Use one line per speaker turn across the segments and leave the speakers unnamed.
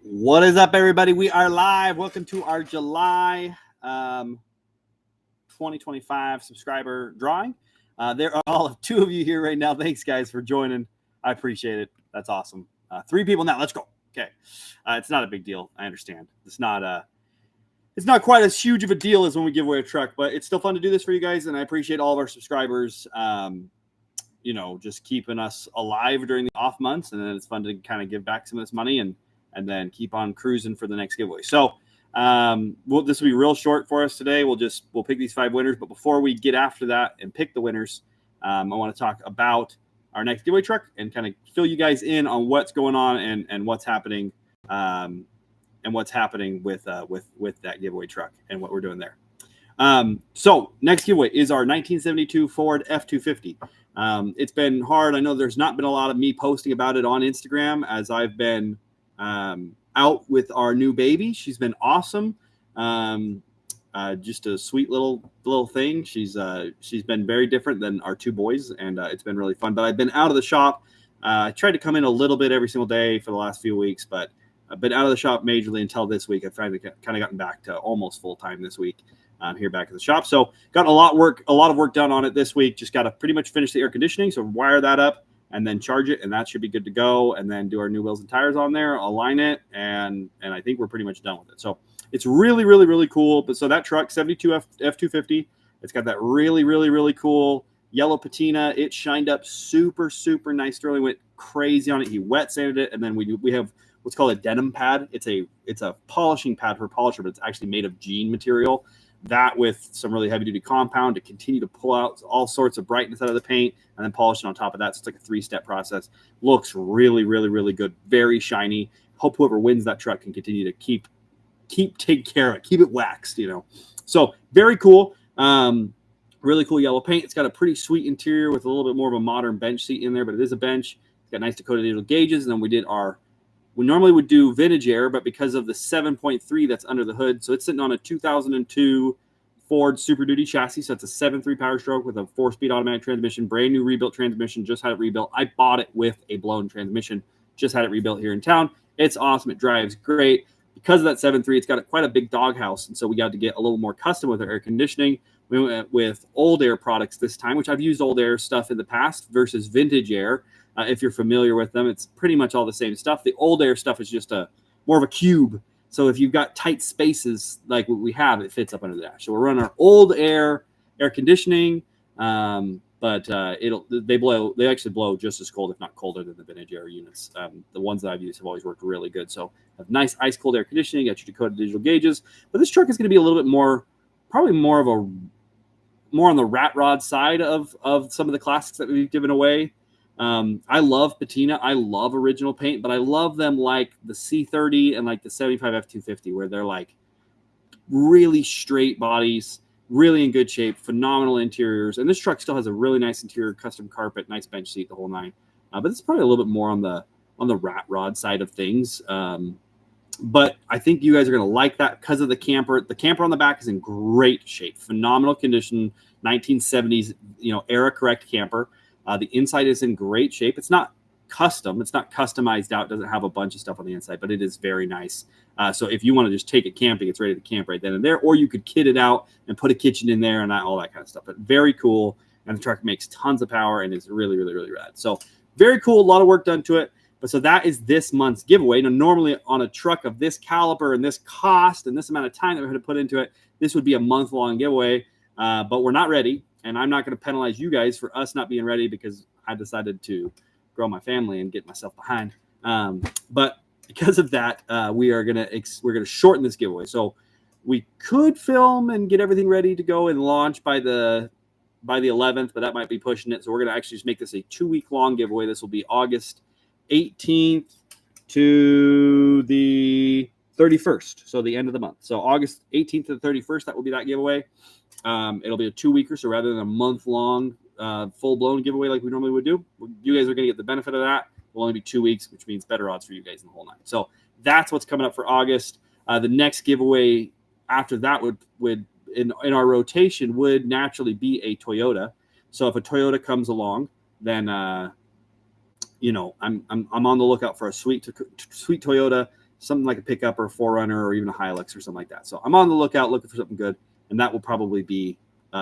What is up, everybody? We are live. Welcome to our July 2025 subscriber drawing. There are all of two of you here right now. Thanks, guys, for joining. I appreciate it. That's awesome. 3 people now. Let's go. Okay. It's not a big deal. I understand. It's not quite as huge of a deal as when we give away a truck, but it's still fun to do this for you guys, and I appreciate all of our subscribers. Just keeping us alive during the off months, and then it's fun to kind of give back some of this money and then keep on cruising for the next giveaway. So this will be real short for us today. We'll pick these 5 winners. But before we get after that and pick the winners, I want to talk about our next giveaway truck and kind of fill you guys in on what's going on and what's happening with that giveaway truck and what we're doing there. So next giveaway is our 1972 Ford F-250. It's been hard. I know there's not been a lot of me posting about it on Instagram as I've been out with our new baby. She's been awesome. Just a sweet little thing. She's been very different than our 2 boys, and it's been really fun. But I've been out of the shop. I tried to come in a little bit every single day for the last few weeks, but I've been out of the shop majorly until this week. I've finally kind of gotten back to almost full time this week. Here back at the shop. So got a lot of work done on it this week. Just got to pretty much finish the air conditioning. So wire that up and then charge it, and that should be good to go. And then do our new wheels and tires on there, align it, and I think we're pretty much done with it. So it's really, really, really cool. But so that truck, 72 F-250, it's got that really, really, really cool yellow patina. It shined up super, super nice. Sterling went crazy on it. He wet sanded it, and then we have what's called a denim pad. It's a polishing pad for a polisher, but it's actually made of jean material. That with some really heavy-duty compound to continue to pull out all sorts of brightness out of the paint and then polish it on top of that. So it's like a 3-step process. Looks really, really, really good. Very shiny. Hope whoever wins that truck can continue to keep taking care of it. Keep it waxed, So very cool. Really cool yellow paint. It's got a pretty sweet interior with a little bit more of a modern bench seat in there, but it is a bench. It's got nice Dakota digital gauges. And then we normally would do vintage air, but because of the 7.3 that's under the hood, so it's sitting on a 2002 Ford Super Duty chassis. So it's a 7.3 Power Stroke with a 4-speed automatic transmission, brand new rebuilt transmission. Just had it rebuilt. I bought it with a blown transmission. Just had it rebuilt here in town. It's awesome. It drives great. Because of that 7.3, it's got quite a big doghouse, and so we got to get a little more custom with our air conditioning. We went with Old Air products this time, which I've used Old Air stuff in the past versus Vintage Air. If you're familiar with them, it's pretty much all the same stuff. The Old Air stuff is just more of a cube. So if you've got tight spaces like what we have, it fits up under the dash. So we're running our Old Air conditioning, but they actually blow just as cold, if not colder, than the Vintage Air units. The ones that I've used have always worked really good. So have nice ice cold air conditioning. Got your Dakota digital gauges, but this truck is going to be a little bit more on the rat rod side of some of the classics that we've given away. I love patina. I love original paint, but I love them like the C30 and like the 75 F-250, where they're like really straight bodies, really in good shape, phenomenal interiors. And this truck still has a really nice interior, custom carpet, nice bench seat, the whole nine. But it's probably a little bit more on the rat rod side of things. But I think you guys are going to like that because of the camper. The camper on the back is in great shape, phenomenal condition, 1970s, era correct camper. The inside is in great shape. It's not custom. It's not customized out. It doesn't have a bunch of stuff on the inside, but it is very nice. So if you want to just take it camping, it's ready to camp right then and there, or you could kit it out and put a kitchen in there and all that kind of stuff. But very cool. And the truck makes tons of power and is really, really, really rad. So very cool. A lot of work done to it. But so that is this month's giveaway. Now, normally on a truck of this caliber and this cost and this amount of time that we're going to put into it, this would be a month-long giveaway. But we're not ready. And I'm not going to penalize you guys for us not being ready because I decided to grow my family and get myself behind. But because of that, we're going to shorten this giveaway. So we could film and get everything ready to go and launch by the 11th, but that might be pushing it. So we're going to actually just make this a 2-week long giveaway. This will be August 18th to the 31st. So the end of the month. So August 18th to the 31st, that will be that giveaway. It'll be a 2-weeker, so rather than a month-long full-blown giveaway like we normally would do, you guys are going to get the benefit of that. It'll only be 2 weeks, which means better odds for you guys in the whole night. So that's what's coming up for August. The next giveaway after that would in our rotation would naturally be a Toyota. So if a Toyota comes along, then I'm on the lookout for a sweet Toyota something like a pickup or a 4Runner or even a Hilux or something like that. So I'm on the lookout looking for something good, and that will probably be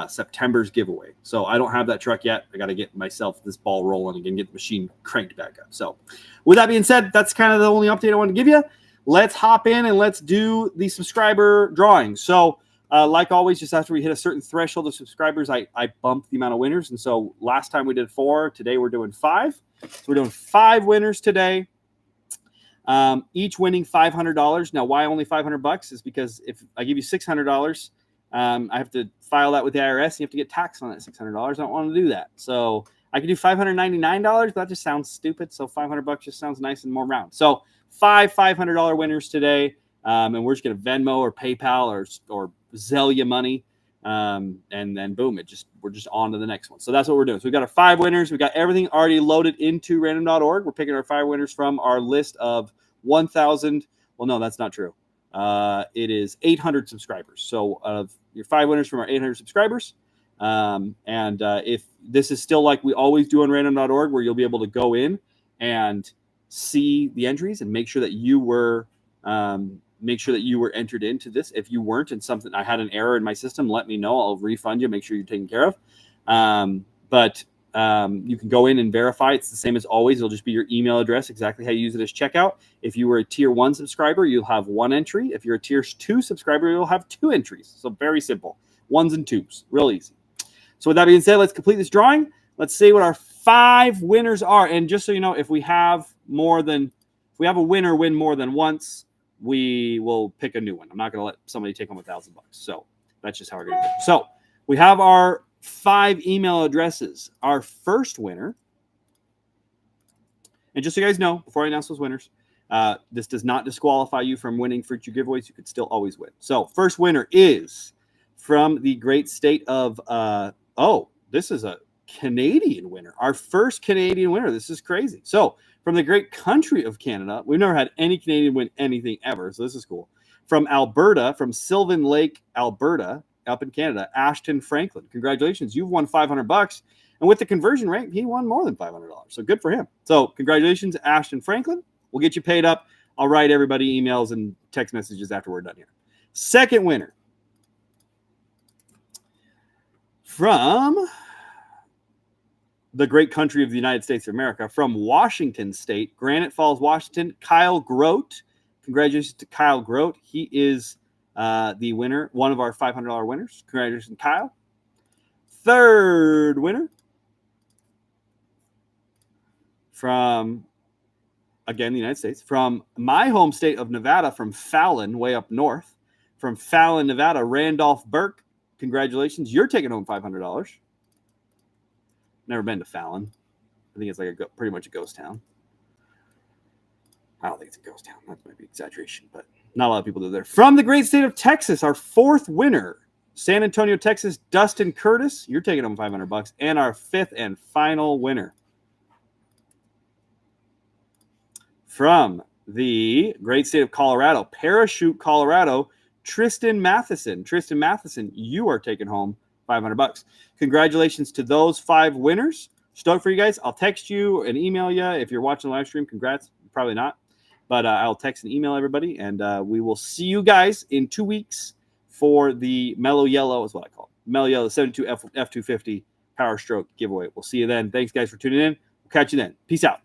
September's giveaway. So I don't have that truck yet. I got to get myself this ball rolling again, get the machine cranked back up. So with that being said, that's kind of the only update I want to give you. Let's hop in and let's do the subscriber drawing. So like always, just after we hit a certain threshold of subscribers, I bump the amount of winners. And so last time we did 4, today we're doing 5. So we're doing 5 winners today. Each winning $500. Now, why only $500? Is because if I give you $600, I have to file that with the IRS. And you have to get taxed on that $600. I don't want to do that. So I can do $599, but that just sounds stupid. So $500 just sounds nice and more round. So 5 $500 winners today. And we're just going to Venmo or PayPal or Zelle you money. And then boom, we're just on to the next one. So that's what we're doing. So we've got our 5 winners. We've got everything already loaded into random.org. We're picking our 5 winners from our list of 1,000. Well, no, that's not true. It is 800 subscribers. So your 5 winners from our 800 subscribers. If this is still like we always do on random.org, where you'll be able to go in and see the entries and make sure that you were entered into this. If you weren't and I had an error in my system, let me know. I'll refund you, make sure you're taken care of. But you can go in and verify. It's the same as always. It'll just be your email address, exactly how you use it as checkout. If you were a tier 1 subscriber, you'll have 1 entry. If you're a tier 2 subscriber, you'll have 2 entries. So very simple. 1s and 2s, real easy. So with that being said, let's complete this drawing. Let's see what our 5 winners are. And just so you know, if we have a winner win more than once, we will pick a new one. I'm not going to let somebody take home $1,000. So that's just how we're going to do it. So we have our 5 email addresses. Our first winner, and just so you guys know, before I announce those winners, this does not disqualify you from winning future giveaways. You could still always win. So first winner is from the great state of, this is a Canadian winner. Our first Canadian winner. This is crazy. So from the great country of Canada, we've never had any Canadian win anything ever. So this is cool. From Alberta, from Sylvan Lake, Alberta, up in Canada, Ashton Franklin. Congratulations. You've won $500. And with the conversion rate, he won more than $500. So good for him. So congratulations, Ashton Franklin. We'll get you paid up. I'll write everybody emails and text messages after we're done here. Second winner. From the great country of the United States of America, from Washington State, Granite Falls, Washington, Kyle Grote. Congratulations to Kyle Grote. He is the winner, one of our $500 winners. Congratulations, Kyle. Third winner from, again, the United States, from my home state of Nevada, from Fallon, way up north, from Fallon, Nevada, Randolph Burke. Congratulations. You're taking home $500. Never been to Fallon. I think it's like pretty much a ghost town. I don't think it's a ghost town. That might be exaggeration, but not a lot of people live there. From the great state of Texas, our 4th winner, San Antonio, Texas, Dustin Curtis. You're taking home $500. And our 5th and final winner, from the great state of Colorado, Parachute, Colorado, Tristan Matheson. Tristan Matheson, you are taking home $500. Congratulations to those 5 winners. Stoked for you guys. I'll text you and email you. If you're watching the live stream, congrats. Probably not. But I'll text and email everybody. And we will see you guys in 2 weeks for the Mellow Yellow, is what I call it. Mellow Yellow 72 F250 Power Stroke giveaway. We'll see you then. Thanks, guys, for tuning in. We'll catch you then. Peace out.